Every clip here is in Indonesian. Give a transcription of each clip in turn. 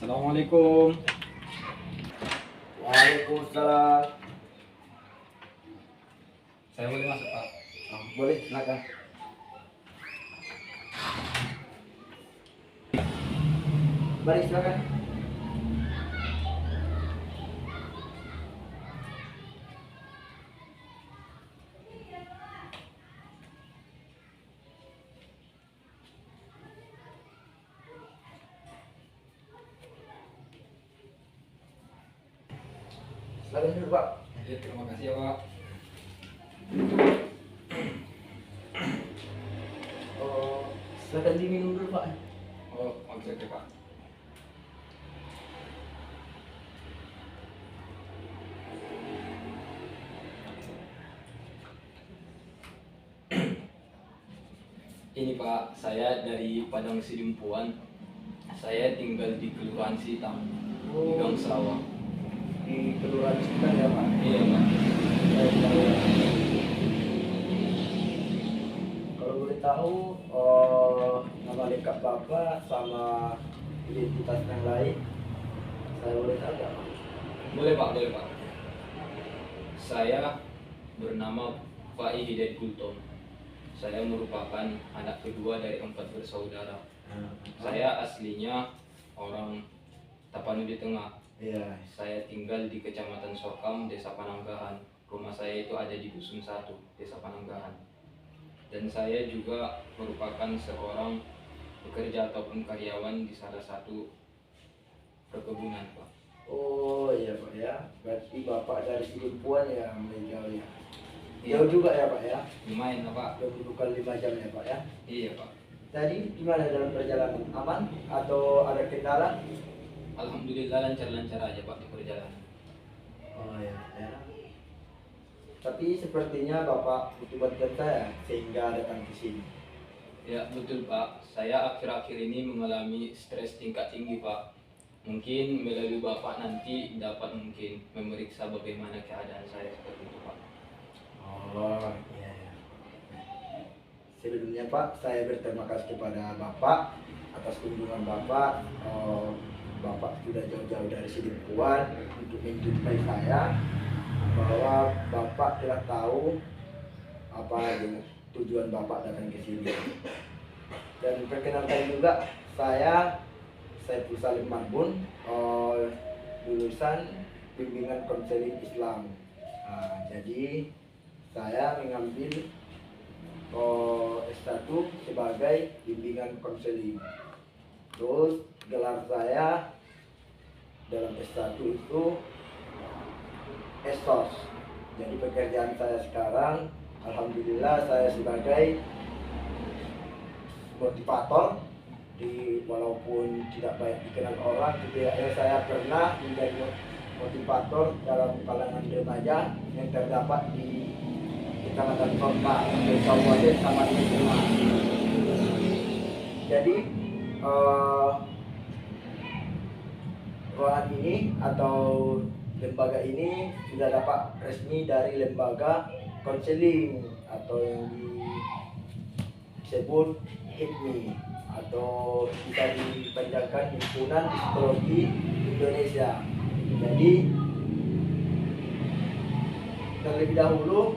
Assalamualaikum. Waalaikumsalam. Saya boleh masuk, Pak? Boleh, silakan. Mari silakan. Silakan dulu, Pak. Ya, terima kasih ya, Pak. Silakan diminum dulu, Pak. Oh, oke, Pak. Ini Pak, saya dari Padang Sidimpuan. Saya tinggal di Kelurahan Sitang, di Gang Sawah. Di Kelurahan Sitang ya, Pak. Iya, Pak. Kalau boleh tahu, nama lengkap Bapak sama identitas yang lain, saya boleh tahu nggak, Pak? Boleh, Pak, boleh, Pak. Saya bernama Fai Hidayat Gultom. Saya merupakan anak kedua dari 4 bersaudara. Saya aslinya orang Tapanuli Tengah. Iya. Saya tinggal di Kecamatan Sokam, Desa Pananggahan. Rumah saya itu ada di Dusun 1, Desa Pananggahan. Dan saya juga merupakan seorang pekerja ataupun karyawan di salah satu perkebunan, Pak. Oh iya, Pak ya. Berarti Bapak dari Sidimpuan ya, meninggal ya. Iya. Jauh juga ya, Pak ya. Lumayan lah, Pak. Bukan 5 jam ya, Pak ya. Iya, Pak. Tadi gimana dalam perjalanan? Aman atau ada kendala? Alhamdulillah lancar-lancar aja, Pak, di perjalanan. Oh iya, ya. Tapi sepertinya Bapak butuh bantuan saya sehingga datang ke sini. Ya, betul, Pak. Saya akhir-akhir ini mengalami stres tingkat tinggi, Pak. Mungkin melalui Bapak nanti dapat mungkin memeriksa bagaimana keadaan saya seperti itu, Pak. Oh iya, ya. Sebelumnya Pak, saya berterima kasih kepada Bapak atas kunjungan Bapak. Bapak sudah jauh-jauh dari Sidimpuan untuk menjumpai saya, bahwa Bapak telah tahu apa tujuan Bapak datang ke sini. Dan perkenalkan juga, saya Saiful Salim Marbun, lulusan bimbingan konseling Islam. Jadi saya mengambil S1 sebagai bimbingan konseling. Terus gelar saya dalam S1 itu ESOS. Jadi pekerjaan saya sekarang, alhamdulillah, saya sebagai motivator. Walaupun tidak banyak dikenal orang, setidaknya saya pernah menjadi motivator dalam kalangan remaja yang terdapat di Kecamatan Kota, Desa Wadet, sama di Rumah. Jadi ruangan ini atau lembaga ini sudah dapat resmi dari lembaga konseling atau yang disebut HIPMI, atau bisa dipanjangkan Himpunan Psikologi Indonesia. Jadi terlebih dahulu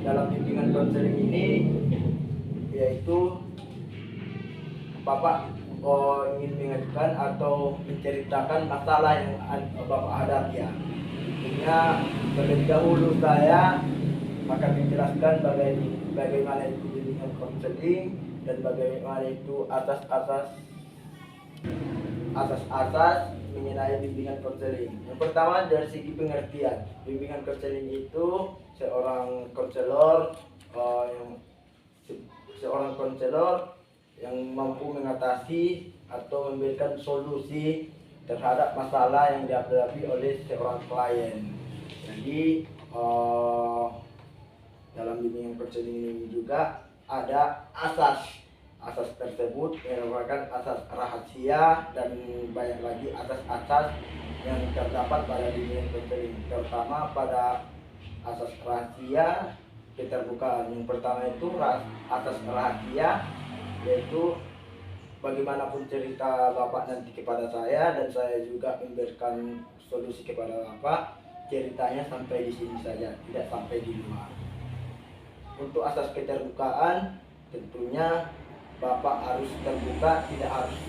dalam bimbingan konseling ini, yaitu Bapak ingin mengajukan atau menceritakan masalah yang Bapak hadapi ya. Sehingga terlebih dahulu saya akan menjelaskan bagaimana itu bimbingan konseling dan bagaimana itu asas-asas mengenai bimbingan konseling. Yang pertama dari segi pengertian, bimbingan konseling itu seorang konselor yang mampu mengatasi atau memberikan solusi terhadap masalah yang dihadapi oleh seorang klien. Jadi dalam bimbingan konseling ini juga ada asas tersebut yang merupakan asas rahasia, dan banyak lagi asas-asas yang terdapat pada bimbingan konseling, terutama pada asas rahasia keterbukaan. Yang pertama itu asas rahasia, yaitu bagaimanapun cerita Bapak nanti kepada saya, dan saya juga memberikan solusi kepada Bapak, ceritanya sampai di sini saja, tidak sampai di luar. Untuk asas keterbukaan, tentunya Bapak harus terbuka, tidak harus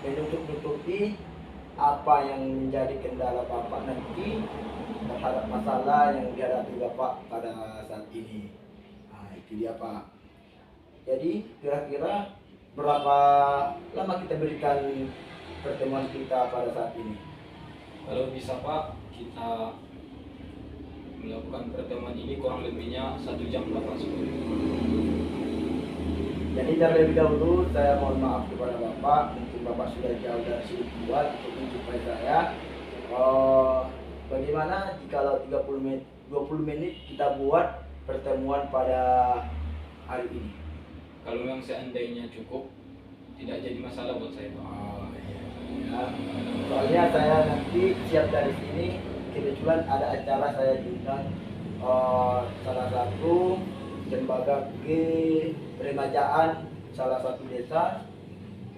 menutup-nutupi apa yang menjadi kendala Bapak nanti terhadap masalah yang dihadapi Bapak pada saat ini. Nah, itu dia Pak. Jadi kira-kira berapa lama kita berikan pertemuan kita pada saat ini? Kalau bisa Pak, kita melakukan pertemuan ini kurang lebihnya 1 jam 8 Jadi terlebih dahulu saya mohon maaf kepada Bapak, mungkin Bapak sudah jauh dari sini buat untuk menjumpai saya. Bagaimana jika 30 menit, 20 menit kita buat pertemuan pada hari ini? Kalau memang seandainya cukup, tidak jadi masalah buat saya Pak. Ya. Soalnya saya nanti siap dari sini, kebetulan ada acara saya diundang salah satu lembaga keremajaan salah satu desa.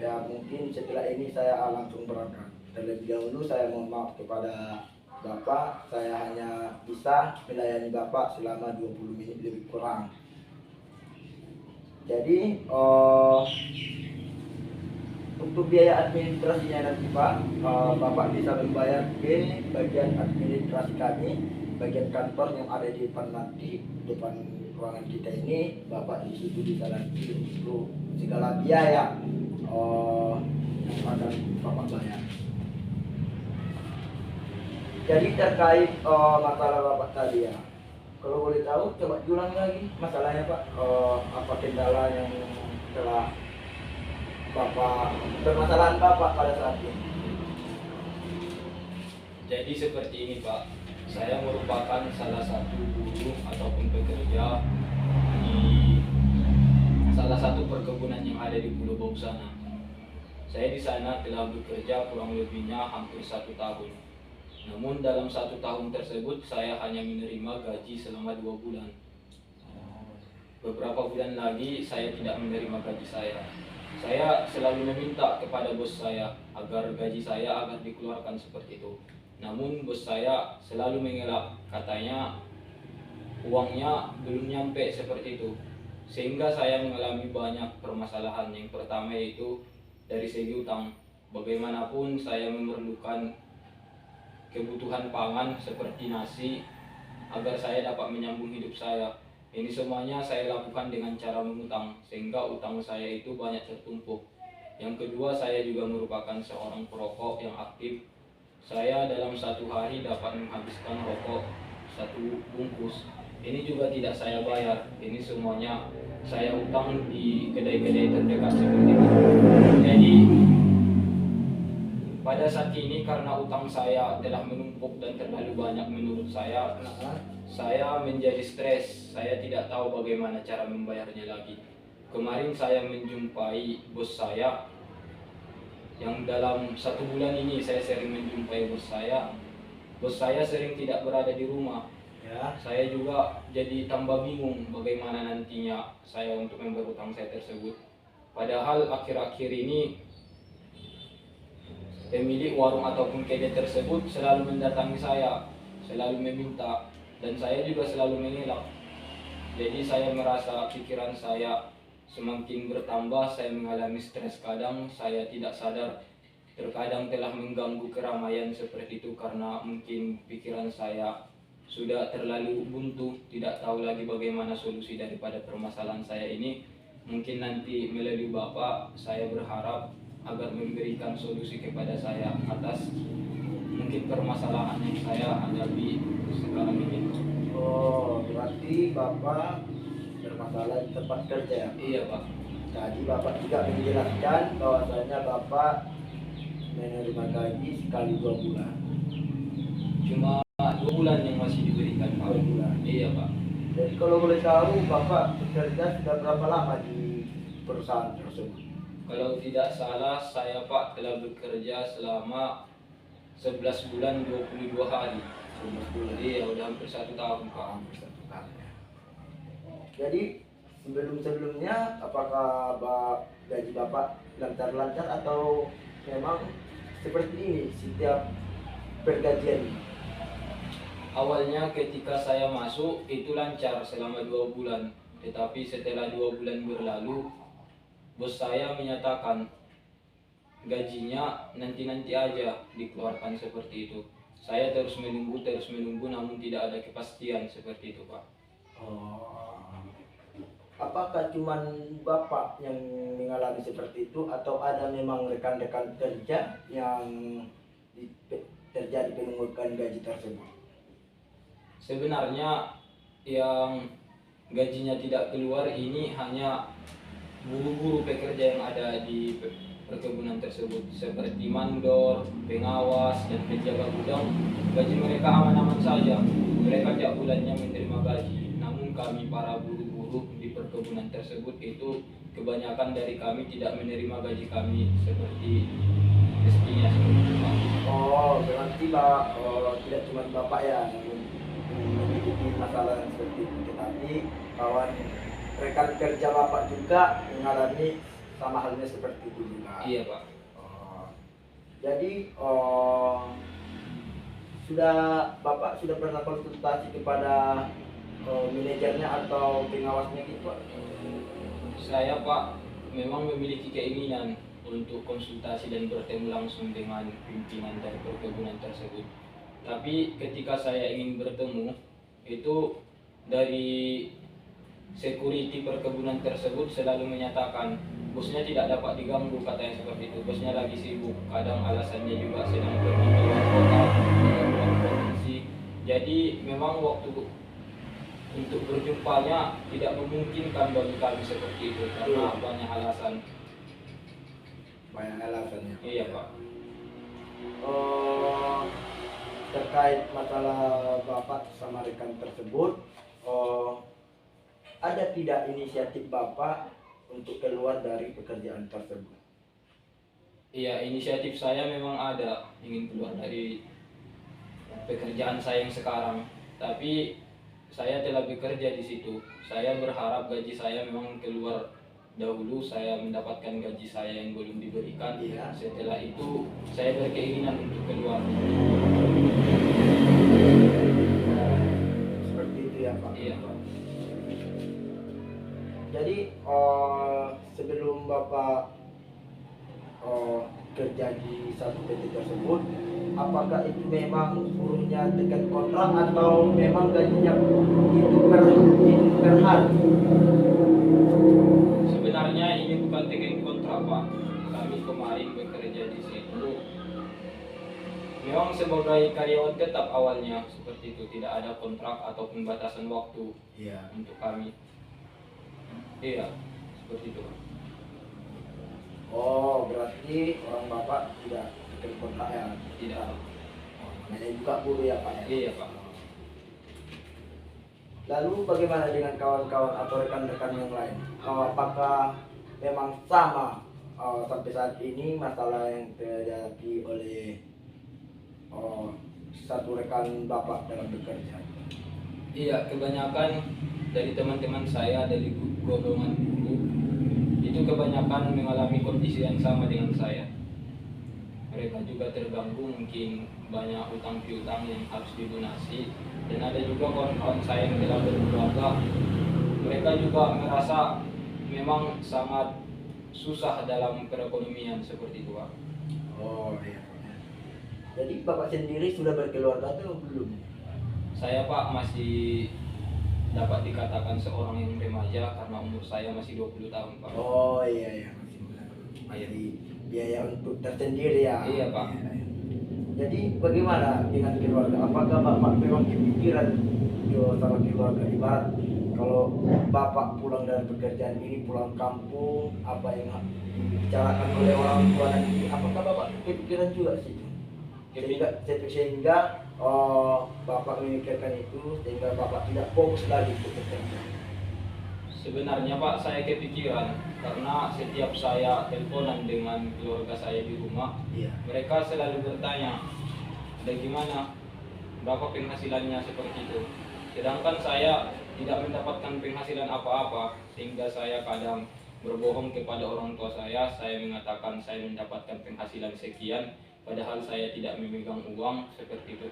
Ya mungkin setelah ini saya langsung berangkat. Terlebih dahulu saya mohon maaf kepada Bapak, saya hanya bisa melayani Bapak selama 20 menit lebih kurang. Jadi untuk biaya administrasinya nanti Pak, Bapak bisa membayar ke bagian administrasi kami, bagian kantor yang ada di depan nanti, depan ruangan kita ini. Bapak di situ bisa nanti untuk segala biaya yang akan Bapak bayar. Jadi terkait masalah Bapak tadi ya, kalau boleh tahu coba diulang lagi masalahnya Pak, apa kendala yang telah permasalahan Bapak pada saat ini? Jadi seperti ini Pak, saya merupakan salah satu buruh ataupun pekerja di salah satu perkebunan yang ada di Pulau Bau sana. Saya di sana telah bekerja kurang lebihnya hampir 1 tahun. Namun dalam 1 tahun tersebut saya hanya menerima gaji selama 2 bulan. Beberapa bulan lagi saya tidak menerima gaji saya. Saya selalu meminta kepada bos saya agar gaji saya agar dikeluarkan seperti itu. Namun bos saya selalu mengelak, katanya uangnya belum nyampe seperti itu. Sehingga saya mengalami banyak permasalahan. Yang pertama yaitu dari segi utang. Bagaimanapun saya memerlukan kebutuhan pangan seperti nasi agar saya dapat menyambung hidup saya. Ini semuanya saya lakukan dengan cara mengutang, sehingga utang saya itu banyak tertumpuk. Yang kedua, saya juga merupakan seorang perokok yang aktif. Saya dalam 1 hari dapat menghabiskan rokok 1 bungkus. Ini juga tidak saya bayar. Ini semuanya saya utang di kedai-kedai terdekat seperti itu. Jadi pada saat ini karena utang saya telah menumpuk dan terlalu banyak menurut saya menjadi stres. Saya tidak tahu bagaimana cara membayarnya lagi. Kemarin saya menjumpai bos saya, yang dalam 1 bulan ini saya sering menjumpai bos saya. Bos saya sering tidak berada di rumah. Ya. Saya juga jadi tambah bingung bagaimana nantinya saya untuk membayar utang saya tersebut. Padahal akhir-akhir ini pemilik warung ataupun kedai tersebut selalu mendatangi saya, selalu meminta, dan saya juga selalu mengelak. Jadi saya merasa pikiran saya semakin bertambah, saya mengalami stres. Kadang saya tidak sadar, terkadang telah mengganggu keramaian seperti itu karena mungkin pikiran saya sudah terlalu buntu, tidak tahu lagi bagaimana solusi daripada permasalahan saya ini. Mungkin nanti melalui Bapak, saya berharap agar memberikan solusi kepada saya atas mungkin permasalahan yang saya hadapi sekarang ini. Oh, berarti Bapak bermasalah di tempat kerja ya? Iya Pak. Tadi Bapak juga menjelaskan bahwasanya Bapak menerima gaji sekali 2 bulan. Cuma 2 bulan yang masih diberikan Pak. 2 bulan. Iya Pak. Jadi kalau boleh tahu Bapak bekerja sudah berapa lama di perusahaan tersebut? Kalau tidak salah saya Pak telah bekerja selama 11 bulan 22 hari. 11 bulan. Iya, udah hampir 1 tahun Pak. Hampir 1 tahun ya. Jadi sebelumnya apakah gaji Bapak lancar-lancar atau memang seperti ini setiap pergajian? Awalnya ketika saya masuk itu lancar selama 2 bulan, tetapi setelah 2 bulan berlalu, bos saya menyatakan gajinya nanti-nanti aja dikeluarkan seperti itu. Saya terus menunggu, namun tidak ada kepastian seperti itu, Pak. Oh, apakah cuman Bapak yang mengalami seperti itu atau ada memang rekan-rekan kerja yang terjadi penunggatan gaji tersebut? Sebenarnya yang gajinya tidak keluar ini hanya buru-buru pekerja yang ada di perkebunan tersebut, seperti mandor, pengawas, dan penjaga gudang. Gaji mereka aman-aman saja, mereka tiap bulannya menerima gaji. Namun kami para buruh-buruh di perkebunan tersebut itu kebanyakan dari kami tidak menerima gaji kami seperti rezekinya seperti itu, Pak. Oh, berarti Pak, tidak cuma Bapak ya yang memiliki masalah yang seperti itu, tetapi kawan rekan kerja Bapak juga mengalami sama halnya seperti itu juga. Iya, Pak. Jadi Bapak sudah pernah konsultasi kepada manajernya atau pengawasnya gitu, Pak? Saya, Pak, memang memiliki keinginan untuk konsultasi dan bertemu langsung dengan pimpinan dari perkebunan tersebut. Tapi ketika saya ingin bertemu, itu dari security perkebunan tersebut selalu menyatakan bosnya tidak dapat diganggu, katanya seperti itu. Bosnya lagi sibuk, kadang alasannya juga sedang pergi ke luar kota, ke luar provinsi. Jadi memang waktu untuk berjumpanya tidak memungkinkan bagi kami seperti itu karena banyak alasan. Banyak alasannya. Iya, Pak. Terkait masalah Bapak sama rekan tersebut, ada tidak inisiatif Bapak untuk keluar dari pekerjaan tersebut? Iya, inisiatif saya memang ada ingin keluar dari pekerjaan saya yang sekarang. Tapi saya telah bekerja di situ. Saya berharap gaji saya memang keluar dahulu, saya mendapatkan gaji saya yang belum diberikan. Iya. Setelah itu saya berkeinginan untuk keluar. Seperti itu ya, Pak? Iya, Pak. Jadi sebelum Bapak kerja di satu PT tersebut, apakah itu memang buruhnya dekat kontrak atau memang gajinya itu per hari? Sebenarnya ini bukan tekan kontrak, Pak. Kami kemarin bekerja di situ memang sebagai karyawan tetap awalnya seperti itu, tidak ada kontrak ataupun batasan waktu Iya. untuk kami. Iya, seperti itu, Pak. Oh, berarti orang Bapak tidak dekat kontrak ya? Tidak. Namanya juga buruh ya, Pak? Ya? Iya, Pak. Lalu bagaimana dengan kawan-kawan atau rekan-rekan yang lain? Apakah memang sama sampai saat ini masalah yang terjadi oleh satu rekan Bapak dalam bekerja? Iya, kebanyakan dari teman-teman saya dari golongan buruh itu kebanyakan mengalami kondisi yang sama dengan saya. Mereka juga terganggu, mungkin banyak utang piutang yang harus dilunasi, dan ada juga kawan-kawan saya yang telah berkeluarga. Mereka juga merasa memang sangat susah dalam perekonomian seperti itu, Pak. Oh iya. Jadi Bapak sendiri sudah berkeluarga atau belum? Saya, Pak, masih dapat dikatakan seorang yang remaja karena umur saya masih 20 tahun, Pak. Oh iya iya, masih biaya untuk tersendiri ya. Iya, Pak. Jadi bagaimana dengan keluarga? Apakah Bapak memang kepikiran sama keluarga? Ibarat kalau Bapak pulang dari pekerjaan ini, pulang kampung, apa yang dibicarakan oleh orang tua nanti, apakah Bapak kepikiran juga sih? Sehingga Bapak memikirkan itu sehingga Bapak tidak fokus lagi ke pekerjaan. Sebenarnya, Pak, saya kepikiran karena setiap saya teleponan dengan keluarga saya di rumah, Iya. mereka selalu bertanya, bagaimana, berapa penghasilannya seperti itu. Sedangkan saya tidak mendapatkan penghasilan apa-apa, sehingga saya kadang berbohong kepada orang tua saya mengatakan saya mendapatkan penghasilan sekian, padahal saya tidak memegang uang seperti itu.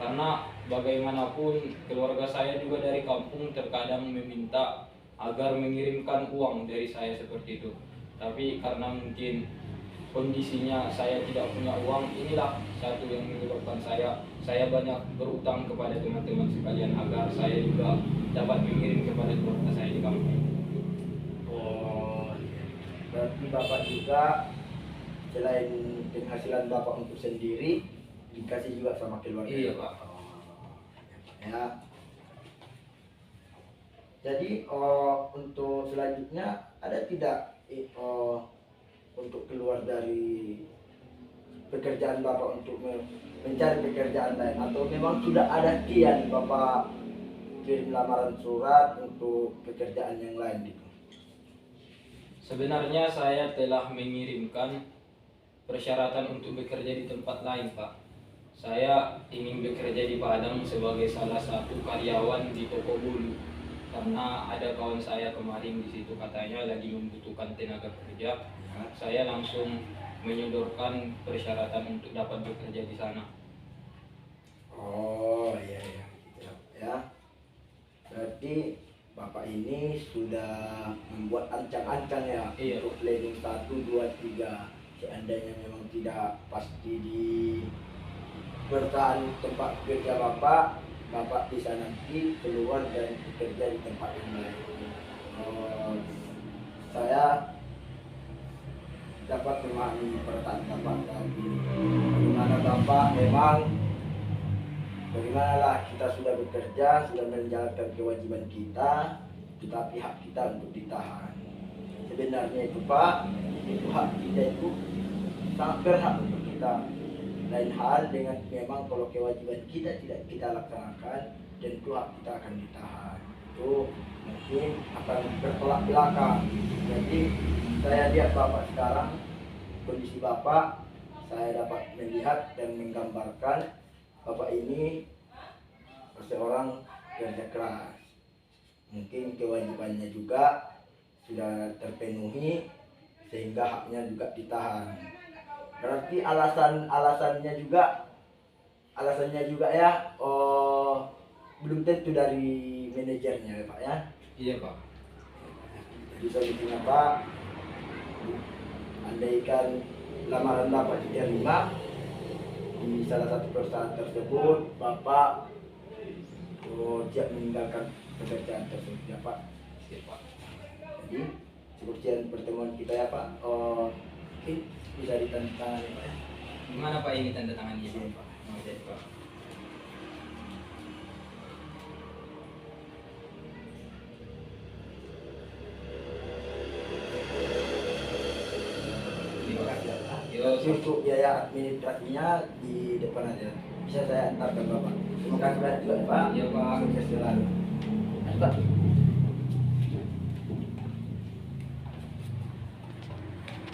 Karena bagaimanapun keluarga saya juga dari kampung terkadang meminta agar mengirimkan uang dari saya seperti itu. Tapi karena mungkin kondisinya saya tidak punya uang, inilah satu yang menyebabkan saya banyak berutang kepada teman-teman sekalian agar saya juga dapat mengirim kepada keluarga saya di kampung. Oh, berarti Bapak juga selain penghasilan Bapak untuk sendiri dikasih juga sama keluarga? Iya, Pak. Ya. Jadi untuk selanjutnya ada tidak untuk keluar dari pekerjaan Bapak untuk mencari pekerjaan lain, atau memang sudah ada kian Bapak kirim lamaran surat untuk pekerjaan yang lain gitu? Sebenarnya saya telah mengirimkan persyaratan untuk bekerja di tempat lain, Pak. Saya ingin bekerja di Padang sebagai salah satu karyawan di toko bulu, karena ada kawan saya kemarin di situ katanya lagi membutuhkan tenaga kerja. Saya langsung menyodorkan persyaratan untuk dapat bekerja di sana. Oh iya iya gitu ya. Berarti Bapak ini sudah membuat ancang-ancang ya, Iya. untuk planning 1, 2, 3. Seandainya memang tidak pasti di perusahaan tempat kerja Bapak bisa nanti keluar dan bekerja di tempat yang lain. Saya dapat memahami perasaan Bapak saat ini. Bagaimana Bapak memang, bagaimanlah kita sudah bekerja, sudah menjalankan kewajiban kita, tetapi hak kita untuk ditahan. Sebenarnya itu Pak, itu hak kita itu sangat berhak untuk kita. Lain hal dengan memang kalau kewajiban kita tidak kita laksanakan, tentu hak kita akan ditahan. Itu mungkin akan bertolak belakang. Jadi saya lihat Bapak sekarang, kondisi Bapak, saya dapat melihat dan menggambarkan Bapak ini seorang kerja keras. Mungkin kewajibannya juga sudah terpenuhi sehingga haknya juga ditahan. Berarti alasannya juga ya, belum tentu dari manajernya ya Pak ya. Iya, Pak. Jadi solusinya Pak, andaikan lamaran Bapak diterima di salah satu perusahaan tersebut, Bapak siap meninggalkan pekerjaan tersebut ya Pak. Iya, Pak. Jadi seperti pertemuan kita ya Pak, mungkin bisa ditandatangani Pak ya. Gimana Pak ini tanda tangannya? Sini, Pak. Oh, jadi, Pak. Terima kasih ya Pak. Yo, Tapi untuk biaya administrasinya di depan aja, bisa saya antarkan Bapak. Terima kasih banyak juga ya Pak. Iya, Pak. Sukses selalu. Ayo, Pak.